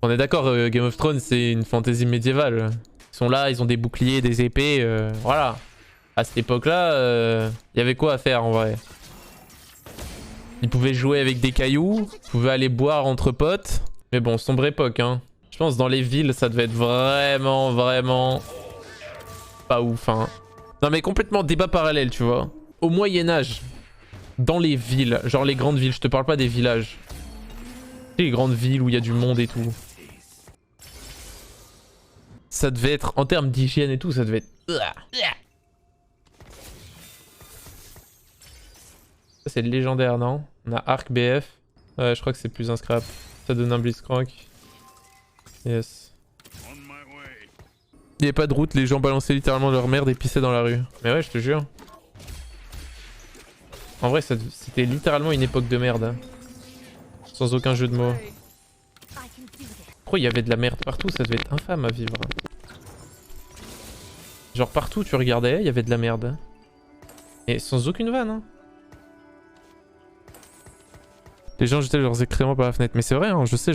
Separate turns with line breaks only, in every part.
On est d'accord, Game of Thrones, c'est une fantasy médiévale. Ils sont là, ils ont des boucliers, des épées, voilà. À cette époque-là, il y avait quoi à faire en vrai? Ils pouvaient jouer avec des cailloux, ils pouvaient aller boire entre potes. Mais bon, sombre époque, hein. Je pense dans les villes, ça devait être vraiment pas ouf, hein. Non mais complètement débat parallèle, tu vois. Au Moyen-Âge, dans les villes, genre les grandes villes, je te parle pas des villages. Les grandes villes où il y a du monde et tout. Ça devait être, en termes d'hygiène et tout, ça devait être... Ça c'est le légendaire, non? On a Arc BF. Ouais, je crois que c'est plus un scrap. Ça donne un Blitzcrank. Yes. Il n'y avait pas de route, les gens balançaient littéralement leur merde et pissaient dans la rue. Mais ouais, je te jure. En vrai, c'était littéralement une époque de merde. Hein. Sans aucun jeu de mots. Pourquoi il y avait de la merde partout? Ça devait être infâme à vivre. Genre partout tu regardais, il y avait de la merde. Et sans aucune vanne. Hein. Les gens jetaient leurs excréments par la fenêtre. Mais c'est vrai, hein, je sais.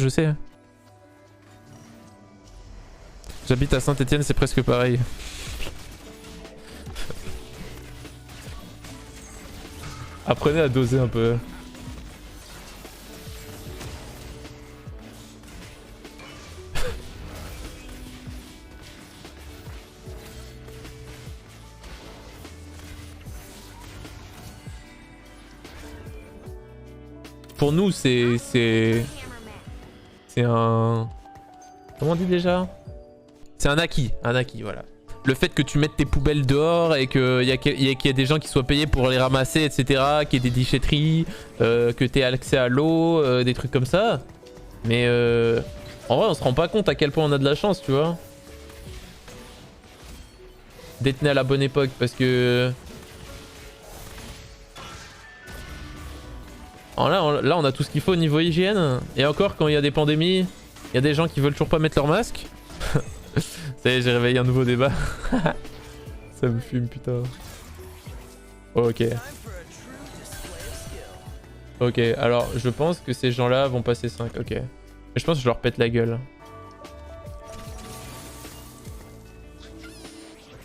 J'habite à Saint-Etienne, c'est presque pareil. Apprenez à doser un peu. Pour nous, c'est un... Comment on dit déjà? C'est un acquis, voilà. Le fait que tu mettes tes poubelles dehors et qu'il y ait des gens qui soient payés pour les ramasser, etc. Qu'il y ait des déchetteries, que tu aies accès à l'eau, des trucs comme ça. Mais en vrai, on se rend pas compte à quel point on a de la chance, tu vois. D'être né à la bonne époque parce que... Alors là, on a tout ce qu'il faut au niveau hygiène. Et encore, quand il y a des pandémies, il y a des gens qui veulent toujours pas mettre leur masque. Ça y est, j'ai réveillé un nouveau débat. Ça me fume, putain. Ok. Ok, alors je pense que ces gens-là vont passer 5. Ok. Mais je pense que je leur pète la gueule.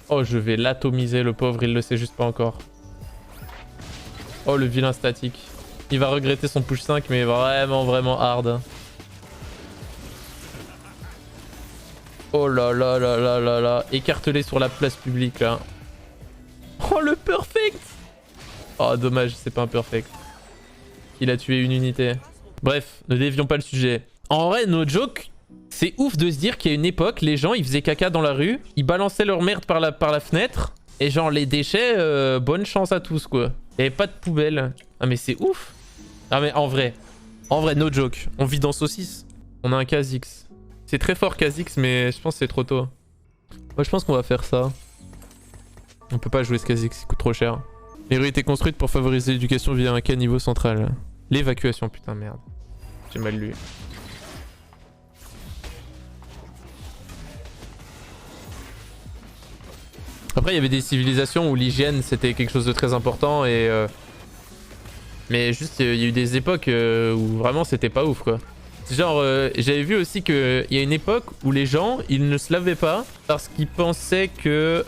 Oh, je vais l'atomiser, le pauvre, il le sait juste pas encore. Oh, le vilain statique. Il va regretter son push 5, mais vraiment hard. Oh là là là là là là. Écartelé sur la place publique là. Oh le perfect. Oh dommage, c'est pas un perfect. Il a tué une unité. Bref, ne dévions pas le sujet. En vrai, no joke, c'est ouf de se dire qu'il y a une époque, les gens ils faisaient caca dans la rue, ils balançaient leur merde par la fenêtre. Et genre les déchets, bonne chance à tous quoi. Il n'y avait pas de poubelle. Ah mais c'est ouf. Ah mais en vrai, no joke. On vit dans saucisse. On a un Kha'Zix. C'est très fort Kha'Zix, mais je pense que c'est trop tôt. Moi je pense qu'on va faire ça. On peut pas jouer ce Kha'Zix, il coûte trop cher. Les rues étaient construites pour favoriser l'éducation via un caniveau central. L'évacuation, putain merde. J'ai mal lu. Après il y avait des civilisations où l'hygiène c'était quelque chose de très important et... Mais juste il y a eu des époques où vraiment c'était pas ouf quoi. Genre j'avais vu aussi qu'il y a une époque où les gens ils ne se lavaient pas parce qu'ils pensaient que...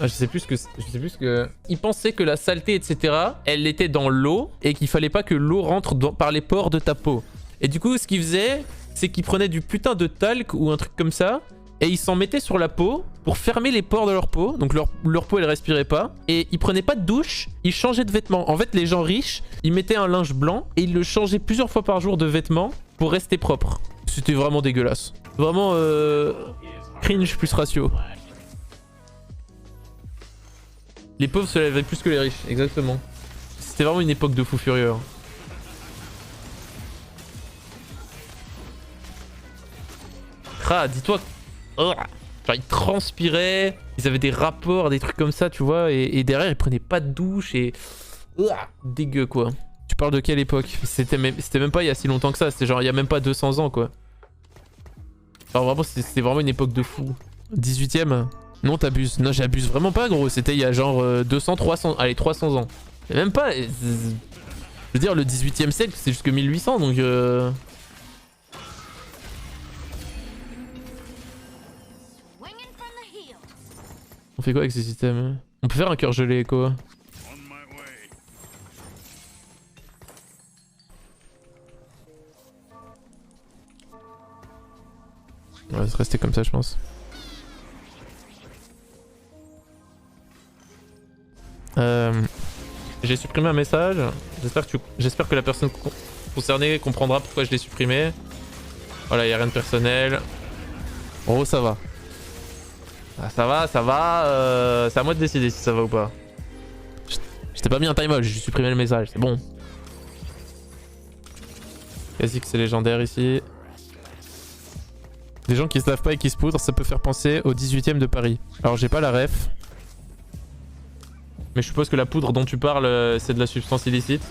je sais plus ce que... Ils pensaient que la saleté etc. elle était dans l'eau et qu'il fallait pas que l'eau rentre par les pores de ta peau. Et du coup ce qu'ils faisaient c'est qu'ils prenaient du putain de talc ou un truc comme ça et ils s'en mettaient sur la peau pour fermer les pores de leur peau. Donc leur peau elle respirait pas. Et ils prenaient pas de douche, ils changeaient de vêtements. En fait les gens riches, ils mettaient un linge blanc et ils le changeaient plusieurs fois par jour de vêtements pour rester propre. C'était vraiment dégueulasse. Vraiment cringe plus ratio. Les pauvres se lavaient plus que les riches, exactement. C'était vraiment une époque de fou furieux. Ah, dis-toi... Oh, genre ils transpiraient, ils avaient des rapports, des trucs comme ça, tu vois, et derrière ils prenaient pas de douche et... dégueu quoi. Tu parles de quelle époque? C'était même pas il y a si longtemps que ça, c'était genre il y a même pas 200 ans quoi. Alors vraiment c'était vraiment une époque de fou. 18ème? Non t'abuses, non j'abuse vraiment pas gros, c'était il y a genre 200, 300, allez 300 ans. Et même pas, je veux dire le 18ème siècle c'est jusque 1800 donc... On fait quoi avec ces systèmes? On peut faire un cœur gelé, Echo. On va se rester comme ça, je pense. J'ai supprimé un message. J'espère que la personne concernée comprendra pourquoi je l'ai supprimé. Voilà, y a rien de personnel. En gros, ça va. Ah, ça va, ça va. C'est à moi de décider si ça va ou pas. Je t'ai pas mis un timeout, j'ai supprimé le message, c'est bon. Quasi que c'est légendaire ici. Des gens qui se lavent pas et qui se poudrent, ça peut faire penser au 18ème de Paris. Alors j'ai pas la ref. Mais je suppose que la poudre dont tu parles, c'est de la substance illicite.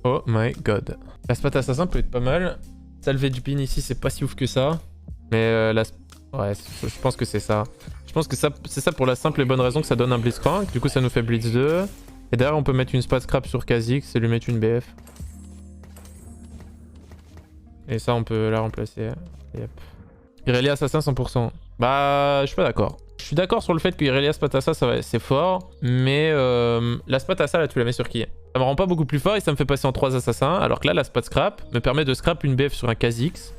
Oh my god. La spate assassin peut être pas mal. Salvage bean ici, c'est pas si ouf que ça. Mais ouais, je pense que c'est ça. Je pense que c'est ça pour la simple et bonne raison que ça donne un Blitzcrank. Du coup, ça nous fait Blitz 2. Et derrière, on peut mettre une Spot Scrap sur Kha'Zix et lui mettre une BF. Et ça, on peut la remplacer. Yep. Irelia Assassin 100%. Bah, je suis pas d'accord. Je suis d'accord sur le fait que Irelia Spatassa, c'est fort. Mais la Spatassa, là, tu la mets sur qui? Ça me rend pas beaucoup plus fort et ça me fait passer en 3 assassins. Alors que là, la Spot Scrap me permet de scrap une BF sur un Kha'Zix.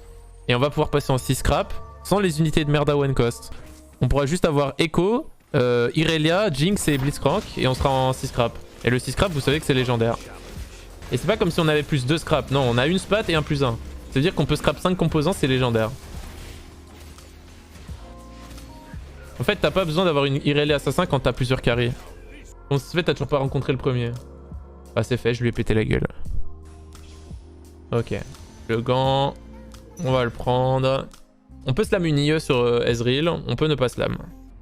Et on va pouvoir passer en 6 scrap sans les unités de merde à one cost. On pourra juste avoir Echo, Irelia, Jinx et Blitzcrank et on sera en 6 scrap. Et le 6 scrap, vous savez que c'est légendaire. Et c'est pas comme si on avait plus 2 scrap. Non, on a une spat et un plus 1. C'est-à-dire qu'on peut scrap 5 composants, c'est légendaire. En fait, t'as pas besoin d'avoir une Irelia assassin quand t'as plusieurs carrés. On se fait, t'as toujours pas rencontré le premier. Ah, c'est fait, je lui ai pété la gueule. Ok. Le gant, on va le prendre. On peut slam une IE sur Ezreal, on peut ne pas slam.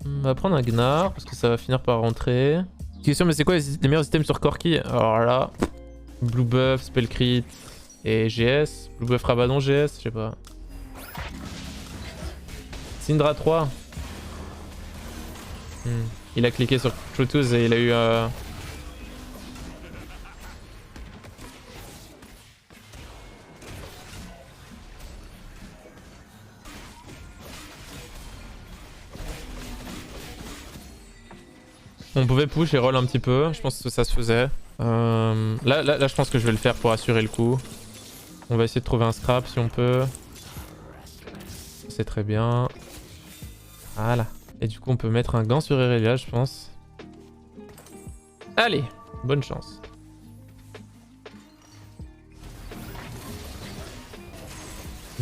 On va prendre un Gnar, parce que ça va finir par rentrer. Question, mais c'est quoi les meilleurs items sur Corki? Alors là, Blue Buff, Spell Crit et GS. Blue Buff Rabadon, GS, je sais pas. Syndra 3. Il a cliqué sur Truthuz et il a eu... On pouvait push et roll un petit peu, je pense que ça se faisait. Là, je pense que je vais le faire pour assurer le coup. On va essayer de trouver un scrap si on peut. C'est très bien. Voilà. Et du coup, on peut mettre un gant sur Irelia, je pense. Allez, bonne chance.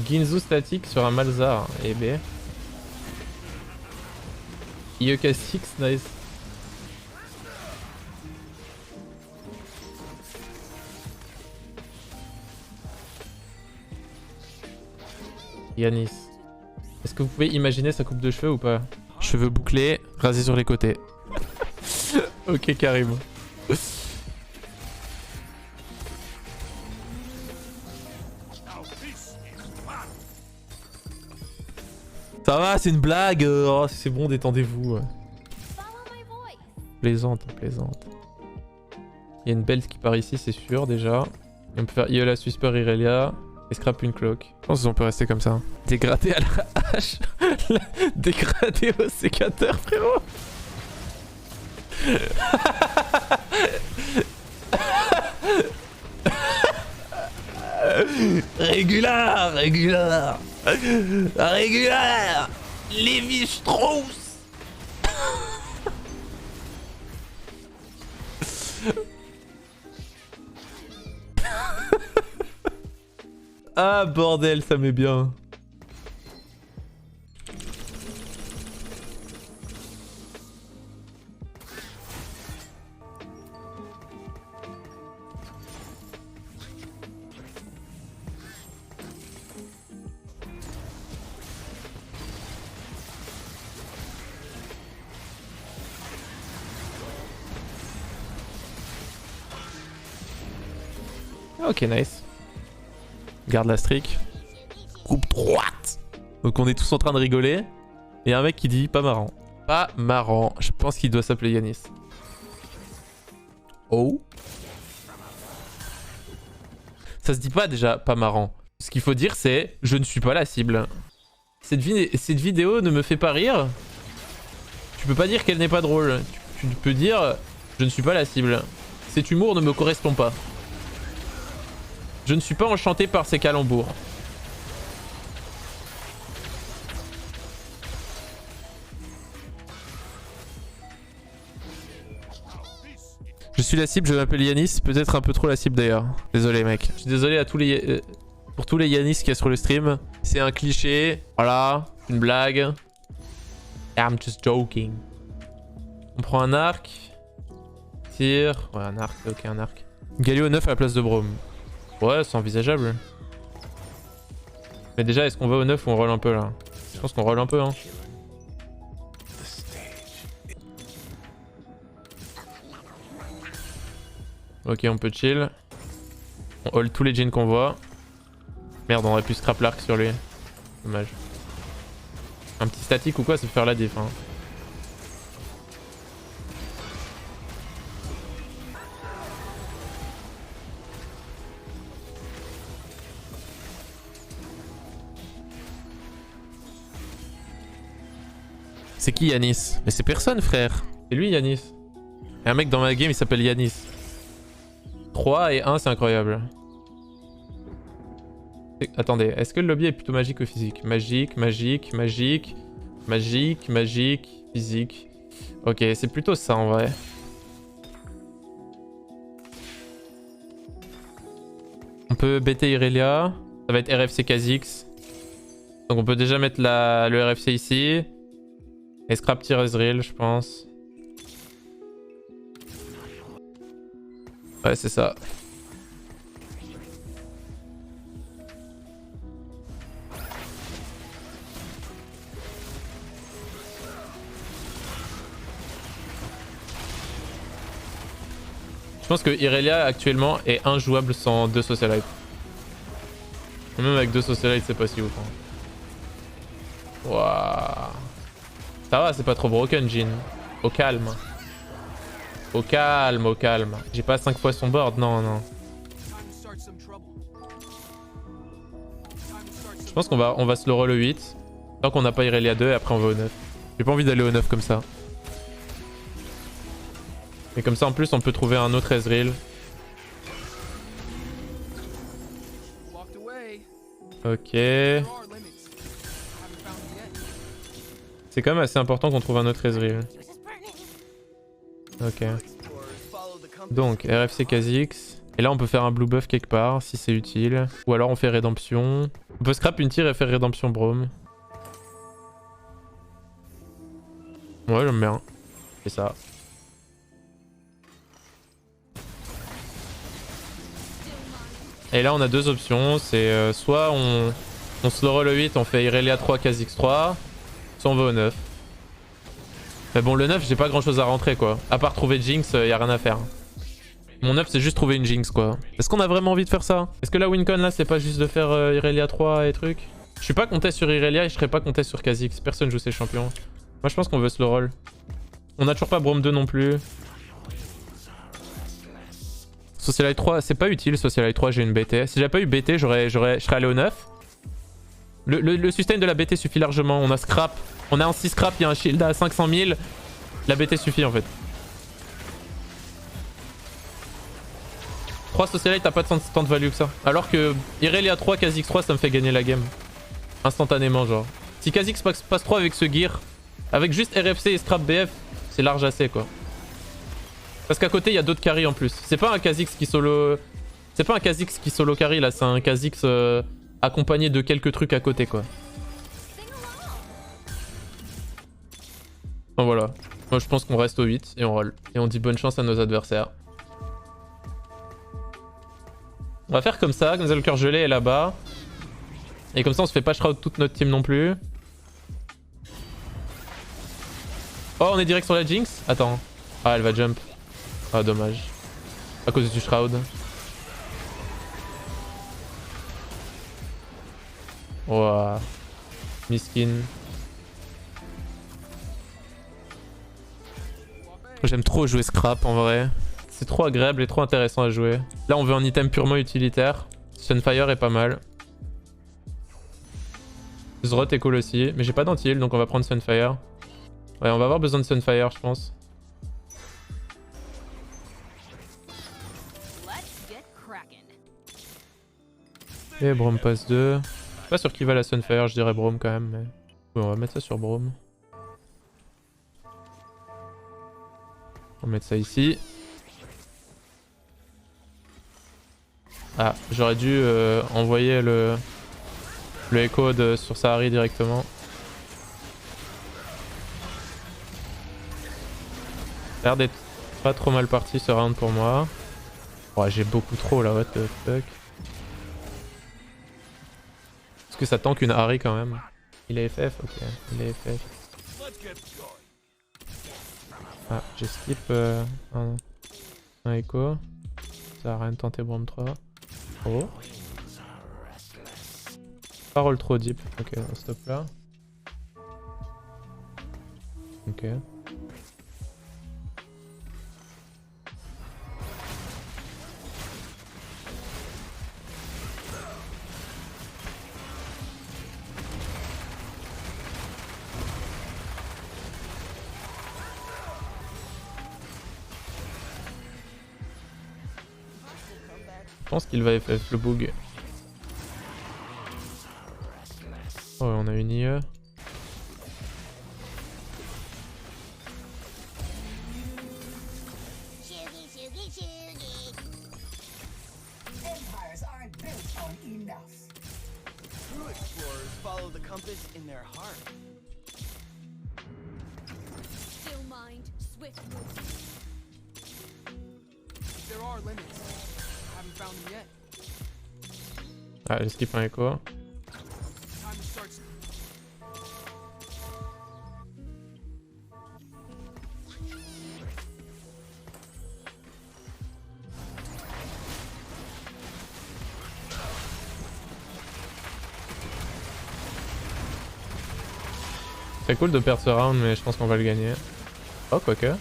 Ginzu statique sur un Malzahar. Eh ben. IEK 6, nice. Yanis. Est-ce que vous pouvez imaginer sa coupe de cheveux ou pas? Cheveux bouclés, rasés sur les côtés. Ok, Karim. Ça va, c'est une blague. Oh, c'est bon, détendez-vous. Plaisante, plaisante. Il y a une belt qui part ici, c'est sûr déjà. Et on peut faire Iola Susper Irelia et scrap une cloak. Je pense qu'on peut rester comme ça. Dégradé à la hache. Dégradé au sécateur, frérot. Régular, régular. Régular. Lévi-Strauss. Ah bordel, ça met bien. Ok, nice. Garde la streak. Coupe droite. Donc on est tous en train de rigoler. Et un mec qui dit pas marrant. Pas marrant. Je pense qu'il doit s'appeler Yanis. Oh. Ça se dit pas déjà pas marrant. Ce qu'il faut dire c'est je ne suis pas la cible. Cette vidéo ne me fait pas rire. Tu peux pas dire qu'elle n'est pas drôle. Tu peux dire je ne suis pas la cible. Cet humour ne me correspond pas. Je ne suis pas enchanté par ces calembours. Je suis la cible, je m'appelle Yanis, peut-être un peu trop la cible d'ailleurs. Désolé mec. Je suis désolé à tous les pour tous les Yanis qu'il y a sur le stream. C'est un cliché, voilà, une blague. I'm just joking. On prend un arc. Tire. Ouais, un arc, ok, un arc. Galio 9 à la place de Braum. Ouais, c'est envisageable. Mais déjà, est-ce qu'on va au 9 ou on roll un peu là? Je pense qu'on roll un peu, hein. Ok, on peut chill. On hold tous les jeans qu'on voit. Merde, on aurait pu scrap l'arc sur lui. Dommage. Un petit statique ou quoi, ça peut faire la diff. Hein. C'est qui Yanis? Mais c'est personne, frère. C'est lui Yanis. Il y a un mec dans ma game, il s'appelle Yanis. 3 et 1, c'est incroyable. Attendez, est-ce que le lobby est plutôt magique ou physique? Magique, magique, magique, magique, magique, physique. Ok, c'est plutôt ça en vrai. On peut BT Irelia. Ça va être RFC Kha'Zix. Donc on peut déjà mettre le RFC ici. Et scrap tier Ezreal, je pense. Ouais, c'est ça. Je pense que Irelia actuellement est injouable sans 2 socialites. Même avec 2 socialites, c'est pas si ouf. Hein. Waouh. Ça va, c'est pas trop broken, Jhin. Au calme. Au calme, au calme. J'ai pas 5 fois son board, non, non. Je pense qu'on va slow roll le 8. Tant qu'on n'a pas Irelia 2 et après on va au 9. J'ai pas envie d'aller au 9 comme ça. Et comme ça en plus on peut trouver un autre Ezreal. Ok. C'est quand même assez important qu'on trouve un autre Ezreal. Ok. Donc RFC Kha'Zix. Et là on peut faire un blue buff quelque part si c'est utile. Ou alors on fait rédemption. On peut scrap une tire et faire rédemption Braum. Ouais, j'aime bien. C'est ça. Et là on a 2 options. C'est soit on slow roll le 8, on fait Irelia 3, Kha'Zix 3. Soit on va au 9. Mais bon, le 9, j'ai pas grand chose à rentrer quoi. À part trouver Jinx, y a rien à faire. Mon 9, c'est juste trouver une Jinx quoi. Est-ce qu'on a vraiment envie de faire ça? Est-ce que la wincon là, c'est pas juste de faire Irelia 3 et trucs? Je suis pas compté sur Irelia et je serais pas compté sur Kha'Zix. Personne joue ces champions. Moi, je pense qu'on veut slow roll. On a toujours pas Braum 2 non plus. Socialite 3, c'est pas utile. Socialite 3, j'ai une BT. Si j'avais pas eu BT, je serais allé au 9. Le sustain de la BT suffit largement. On a scrap. On a un 6 scrap, il y a un shield à 500 000. La BT suffit en fait. 3 socialites, t'as pas tant de value que ça. Alors que Irelia 3, Kha'Zix 3, ça me fait gagner la game. Instantanément genre. Si Kha'Zix passe 3 avec ce gear, avec juste RFC et scrap BF, c'est large assez quoi. Parce qu'à côté il y a d'autres carries en plus. C'est pas un Kha'Zix qui solo... C'est pas un Kha'Zix qui solo carry là, c'est un Kha'Zix accompagné de quelques trucs à côté quoi. Bon voilà. Moi je pense qu'on reste au 8 et on roll. Et on dit bonne chance à nos adversaires. On va faire comme ça le cœur gelé est là-bas. Et comme ça on se fait pas shroud toute notre team non plus. Oh on est direct sur la Jinx. Attends. Ah elle va jump. Ah dommage. À cause du shroud. Ouah. Miskin. J'aime trop jouer Scrap en vrai. C'est trop agréable et trop intéressant à jouer. Là on veut un item purement utilitaire. Sunfire est pas mal. Zrot est cool aussi. Mais j'ai pas d'anti-heal donc on va prendre Sunfire. Ouais, on va avoir besoin de Sunfire je pense. Et Braum passe 2. Je suis pas sûr qu'il va la Sunfire, je dirais Braum quand même. Mais... ouais, on va mettre ça sur Braum. On va mettre ça ici. Ah, j'aurais dû envoyer le Echo sur Sahari directement. Ça a l'air d'être pas trop mal parti ce round pour moi. Ouais, j'ai beaucoup trop là, what the fuck. Est-ce que ça tank une Harry quand même? Il a FF? Ok, il a FF. Ah, j'ai skip un Echo. Ça a rien de tenter Braum 3. Oh. Pas roll trop deep. Ok, on stop là. Ok. Je pense qu'il va FF le bug. Oh, on a une IE. Ah, j'ai skip un Echo. C'est cool de perdre ce round, mais je pense qu'on va le gagner. Oh, quoique.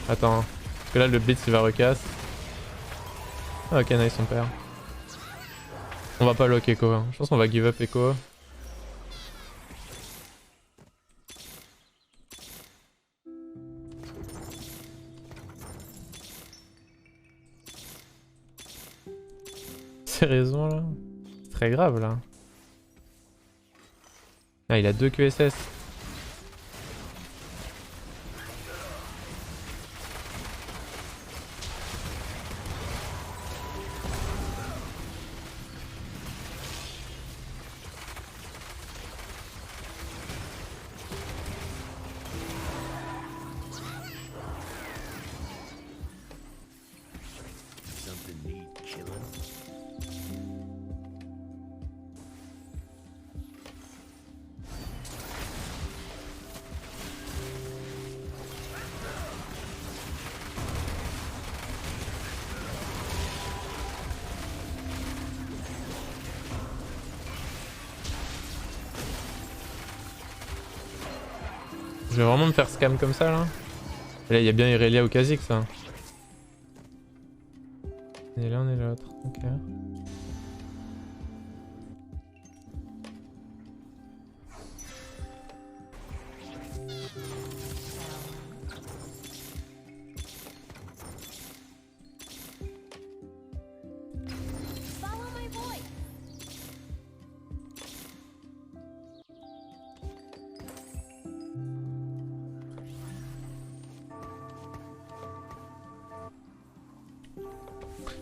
Attends, parce que là le blitz il va recasse. Ah, ok, nice, on perd. On va pas lock Echo, hein. Je pense qu'on va give up Echo. C'est raison là. C'est très grave là. Ah, il a 2 QSS. Je vais vraiment me faire scam comme ça là. Et là il y a bien Irelia ou Kha'Zix ça. Ni l'un ni l'autre, ok.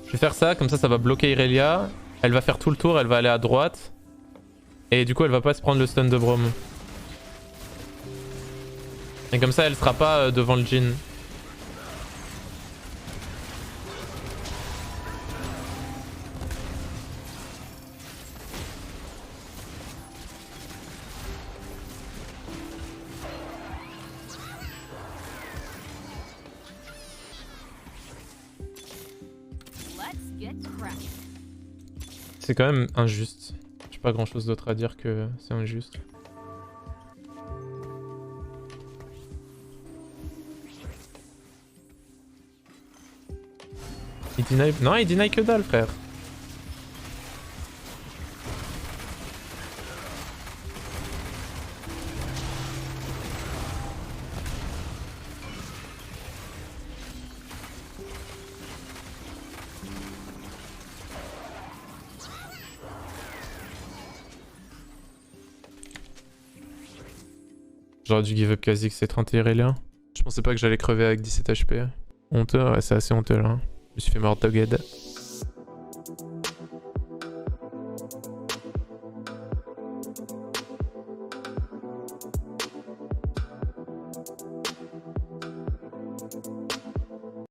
Je vais faire ça, comme ça va bloquer Irelia. Elle va faire tout le tour, elle va aller à droite. Et du coup elle va pas se prendre le stun de Braum. Et comme ça elle sera pas devant le Jhin. C'est quand même injuste. J'ai pas grand chose d'autre à dire que c'est injuste. Il deny... Non, il deny que dalle, frère. J'aurais dû give up Kha'Zix, c'est 31 là. Je pensais pas que j'allais crever avec 17 HP. Honteux, ouais, c'est assez honteux là. Je me suis fait mort Togged.